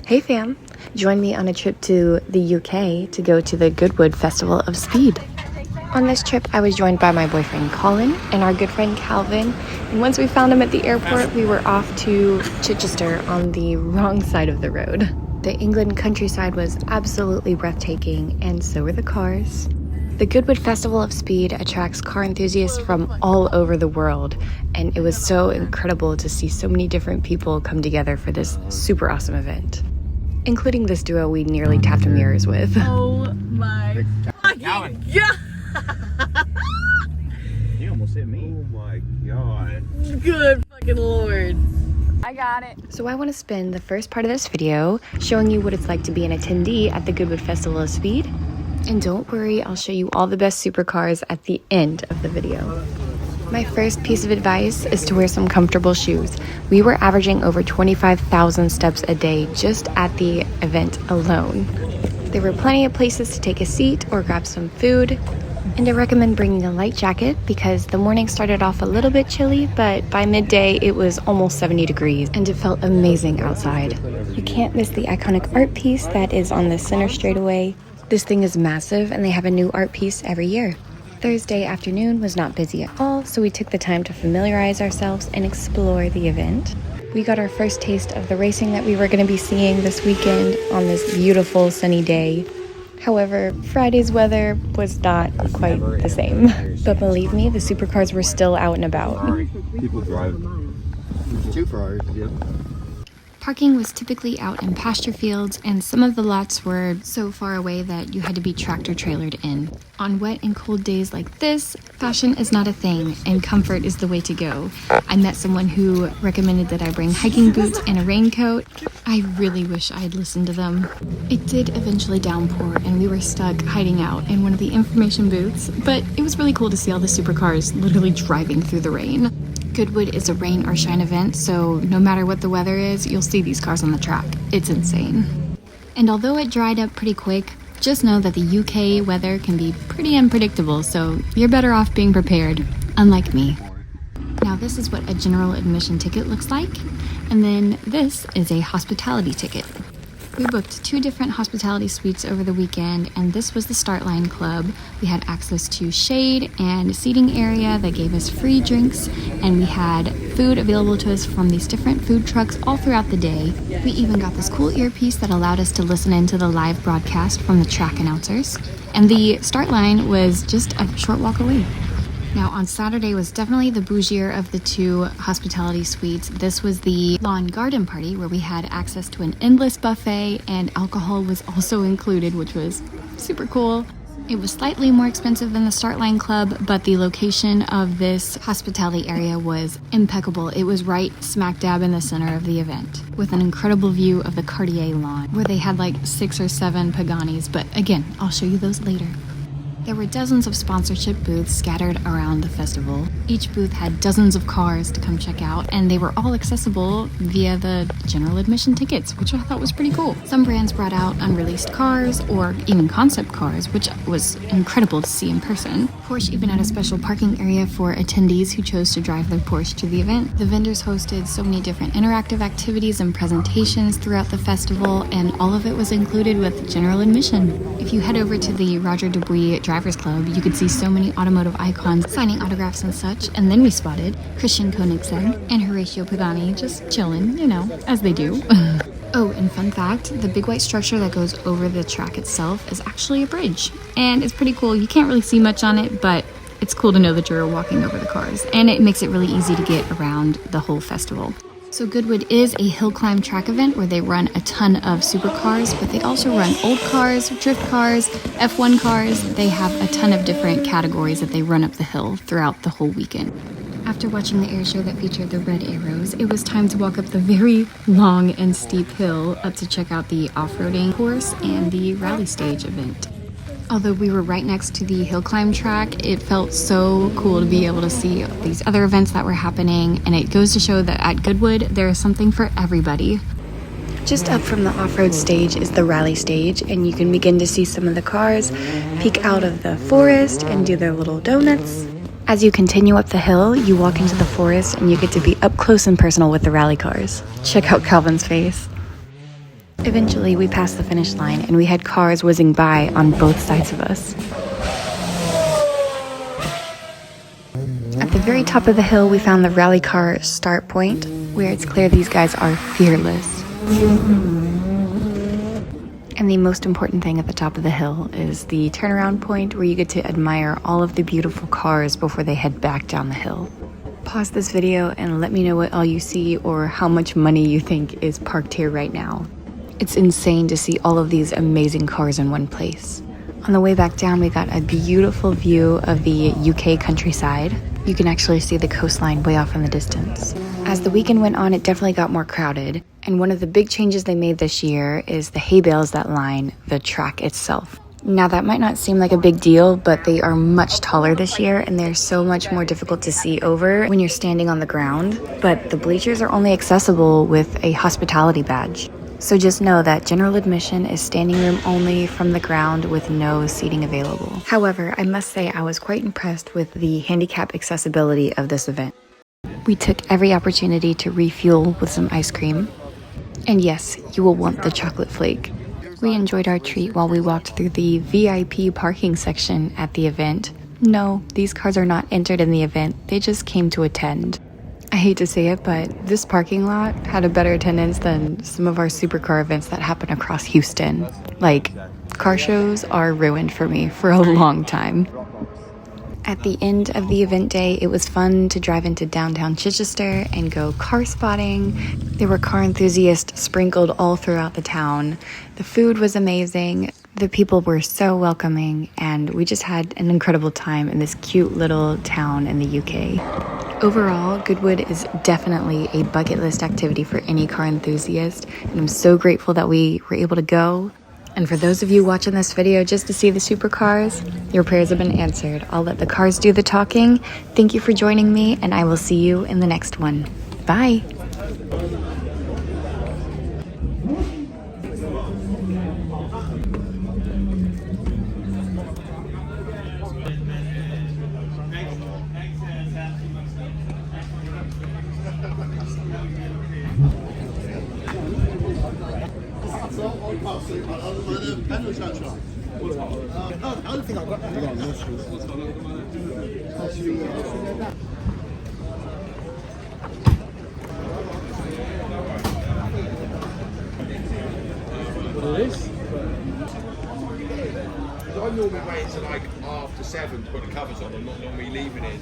Hey fam! Join me on a trip to the UK to go to the Goodwood Festival of Speed. On this trip, I was joined by my boyfriend Colin and our good friend Calvin, and once we found him at the airport, we were off to Chichester on the wrong side of the road. The England countryside was absolutely breathtaking, and so were the cars. The Goodwood Festival of Speed attracts car enthusiasts from all over the world, and it was so incredible to see so many different people come together for this super awesome event, including this duo we nearly tapped mirrors with. Oh my fucking god! You almost hit me. Oh my god. Good fucking lord. I got it. So I want to spend the first part of this video showing you what it's like to be an attendee at the Goodwood Festival of Speed. And don't worry, I'll show you all the best supercars at the end of the video. My first piece of advice is to wear some comfortable shoes. We were averaging over 25,000 steps a day just at the event alone. There were plenty of places to take a seat or grab some food. And I recommend bringing a light jacket because the morning started off a little bit chilly, but by midday it was almost 70 degrees and it felt amazing outside. You can't miss the iconic art piece that is on the center straightaway. This thing is massive and they have a new art piece every year. Thursday afternoon was not busy at all, so we took the time to familiarize ourselves and explore the event. We got our first taste of the racing that we were going to be seeing this weekend on this beautiful sunny day. However, Friday's weather was not quite the same. But believe me, the supercars were still out and about. People drive. Two Ferraris. Yep. Parking was typically out in pasture fields, and some of the lots were so far away that you had to be tractor-trailered in. On wet and cold days like this, fashion is not a thing, and comfort is the way to go. I met someone who recommended that I bring hiking boots and a raincoat. I really wish I had listened to them. It did eventually downpour, and we were stuck hiding out in one of the information booths, but it was really cool to see all the supercars literally driving through the rain. Goodwood is a rain or shine event, so no matter what the weather is, you'll see these cars on the track. It's insane. And although it dried up pretty quick, just know that the UK weather can be pretty unpredictable, so you're better off being prepared, unlike me. Now this is what a general admission ticket looks like, and then this is a hospitality ticket. We booked 2 different hospitality suites over the weekend, and this was the Start Line Club. We had access to shade and a seating area that gave us free drinks, and we had food available to us from these different food trucks all throughout the day. We even got this cool earpiece that allowed us to listen into the live broadcast from the track announcers, and the start line was just a short walk away. Now on Saturday was definitely the bougier of the 2 hospitality suites. This was the lawn garden party where we had access to an endless buffet and alcohol was also included, which was super cool. It was slightly more expensive than the Start Line Club, but the location of this hospitality area was impeccable. It was right smack dab in the center of the event with an incredible view of the Cartier lawn where they had like 6 or 7 Paganis, but again, I'll show you those later. There were dozens of sponsorship booths scattered around the festival. Each booth had dozens of cars to come check out, and they were all accessible via the general admission tickets, which I thought was pretty cool. Some brands brought out unreleased cars or even concept cars, which was incredible to see in person. Porsche even had a special parking area for attendees who chose to drive their Porsche to the event. The vendors hosted so many different interactive activities and presentations throughout the festival, and all of it was included with general admission. If you head over to the Roger Dubuis Drivers Club, you could see so many automotive icons signing autographs and such, and then we spotted Christian Koenigsegg and Horatio Pagani just chilling, you know, as they do. Oh, and fun fact, the big white structure that goes over the track itself is actually a bridge, and it's pretty cool. You can't really see much on it, but it's cool to know that you're walking over the cars, and it makes it really easy to get around the whole festival. So Goodwood is a hill climb track event where they run a ton of supercars, but they also run old cars, drift cars, F1 cars. They have a ton of different categories that they run up the hill throughout the whole weekend. After watching the air show that featured the red arrows, it was time to walk up the very long and steep hill up to check out the off-roading course and the rally stage event. Although we were right next to the hill climb track, it felt so cool to be able to see these other events that were happening, and it goes to show that at Goodwood, there is something for everybody. Just up from the off-road stage is the rally stage, and you can begin to see some of the cars peek out of the forest and do their little donuts. As you continue up the hill, you walk into the forest and you get to be up close and personal with the rally cars. Check out Calvin's face. Eventually, we passed the finish line and we had cars whizzing by on both sides of us. At the very top of the hill, we found the rally car start point, where it's clear these guys are fearless. And the most important thing at the top of the hill is the turnaround point where you get to admire all of the beautiful cars before they head back down the hill. Pause this video and let me know what all you see or how much money you think is parked here right now. It's insane to see all of these amazing cars in one place. On the way back down, we got a beautiful view of the UK countryside. You can actually see the coastline way off in the distance. As the weekend went on, it definitely got more crowded. And one of the big changes they made this year is the hay bales that line the track itself. Now that might not seem like a big deal, but they are much taller this year and they're so much more difficult to see over when you're standing on the ground. But the bleachers are only accessible with a hospitality badge. So just know that general admission is standing room only from the ground with no seating available. However, I must say I was quite impressed with the handicap accessibility of this event. We took every opportunity to refuel with some ice cream. And yes, you will want the chocolate flake. We enjoyed our treat while we walked through the VIP parking section at the event. No, these cars are not entered in the event, they just came to attend. I hate to say it, but this parking lot had a better attendance than some of our supercar events that happen across Houston. Like, car shows are ruined for me for a long time. At the end of the event day, it was fun to drive into downtown Chichester and go car spotting. There were car enthusiasts sprinkled all throughout the town. The food was amazing. The people were so welcoming, and we just had an incredible time in this cute little town in the UK. Overall, Goodwood is definitely a bucket list activity for any car enthusiast, and I'm so grateful that we were able to go. And for those of you watching this video just to see the supercars, your prayers have been answered. I'll let the cars do the talking. Thank you for joining me, and I will see you in the next one. Bye. I'm normally waiting till like after 7 to put the covers on. I'm not normally leaving it.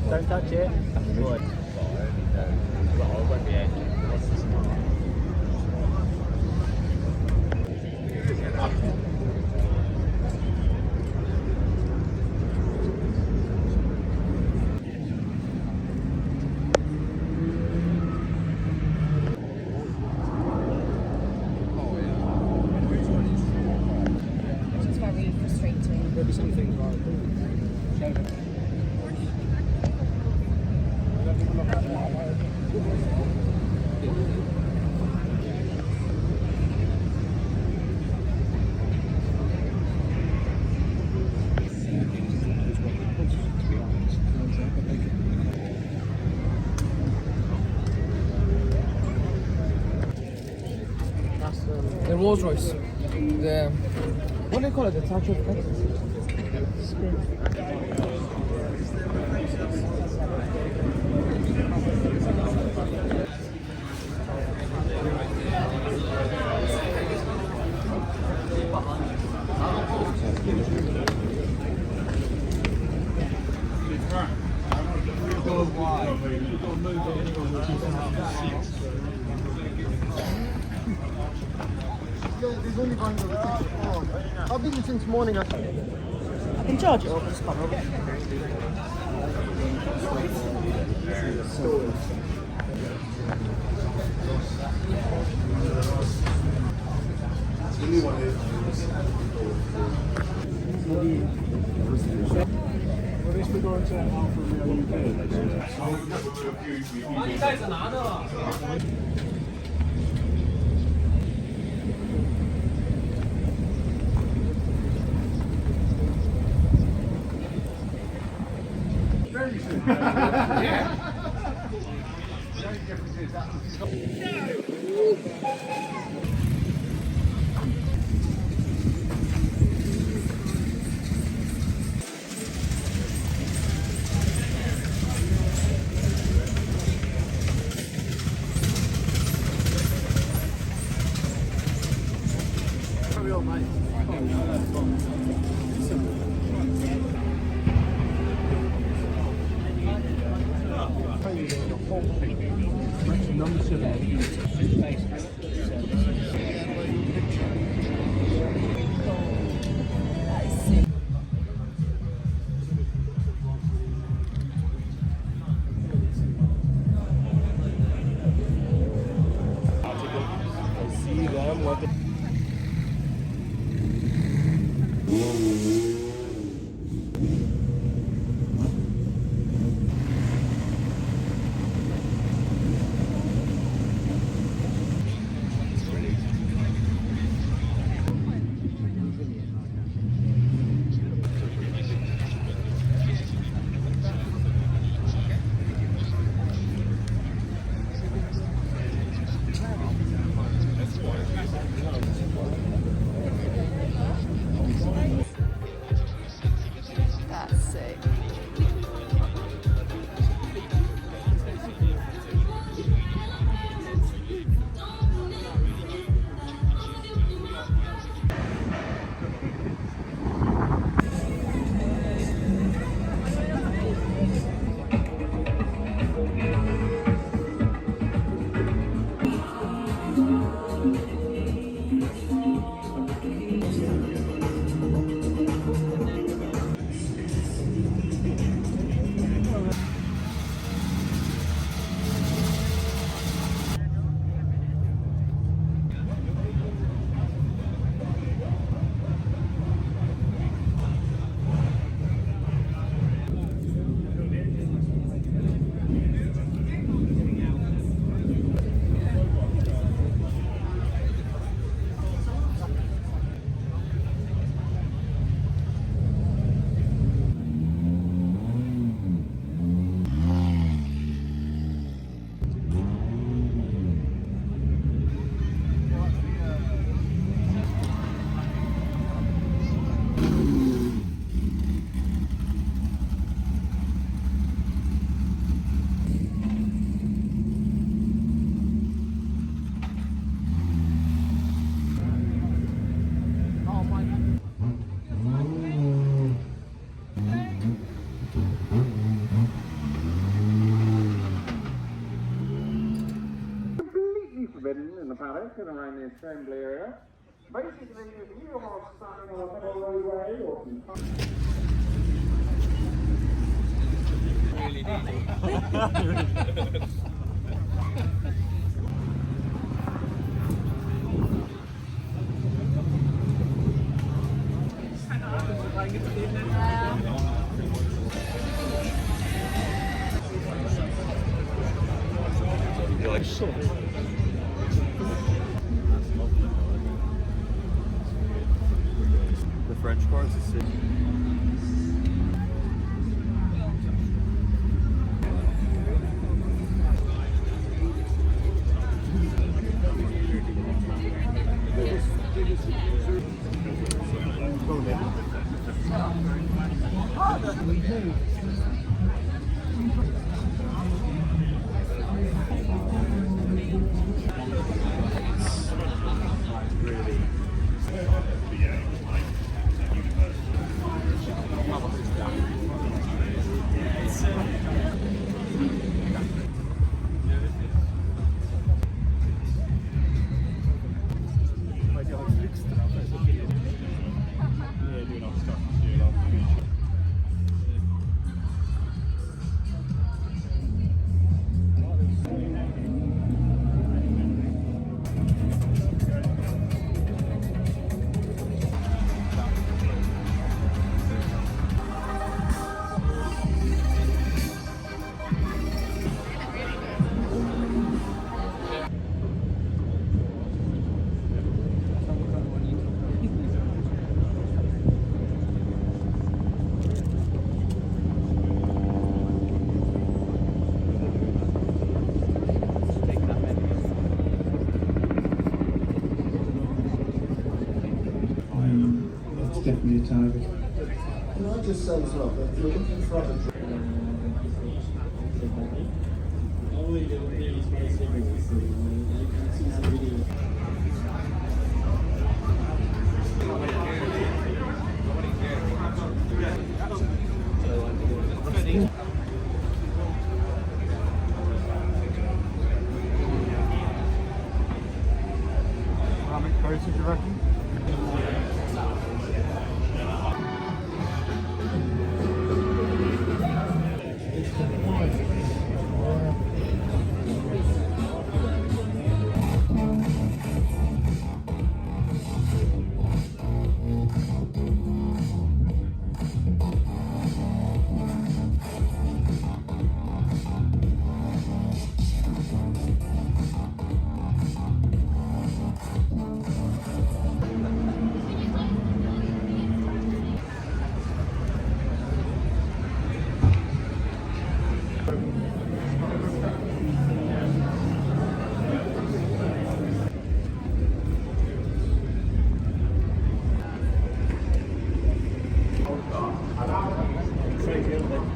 Don't touch it. It's very frustrating. There'll be something like Rolls Royce. The what do they call it? The Statue of Liberty. There's only one over there. I've been since morning. I can charge it over this camera. That's sick. In the paddock and around the assembly area. Basically, if you are standing on a roadway or You're like, sure. The French cars are sick. this It's definitely a target. Can I just say as well that if you're looking for other how many coats do you reckon?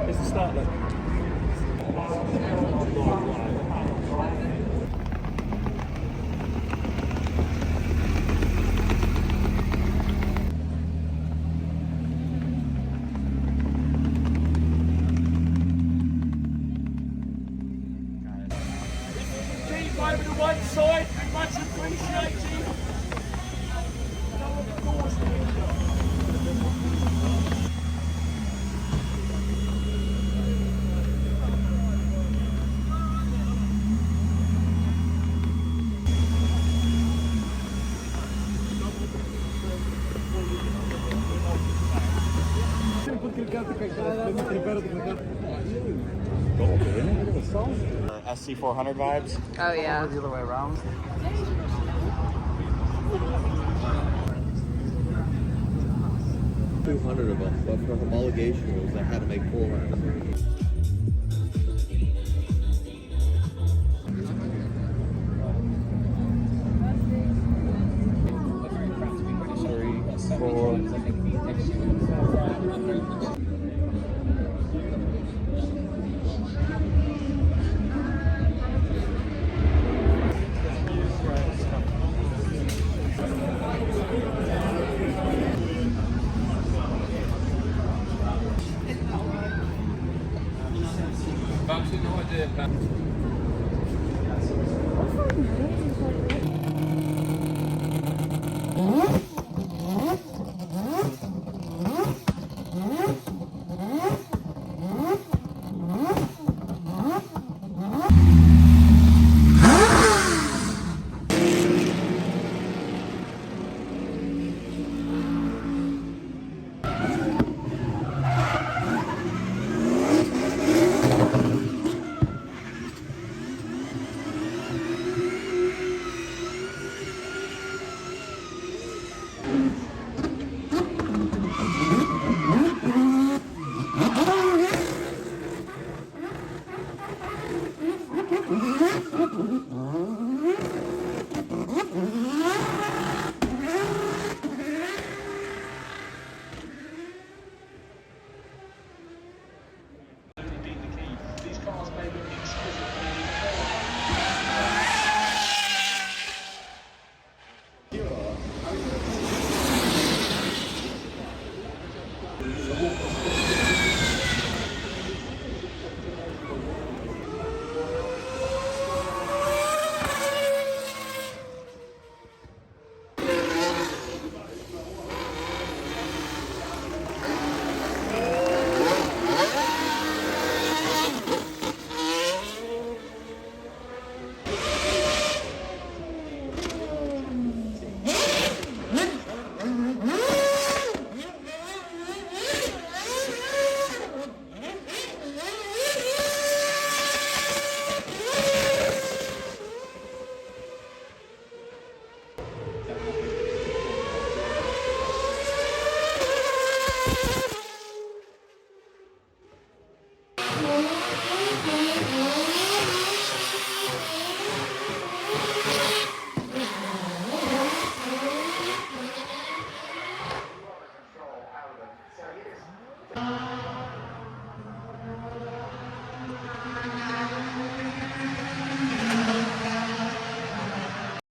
It's the start then. Keep over to one side, we much appreciate you. SC400 vibes. Oh yeah. The other way around. $200 of them, but for homologation rules, I had to make 400. Three, four.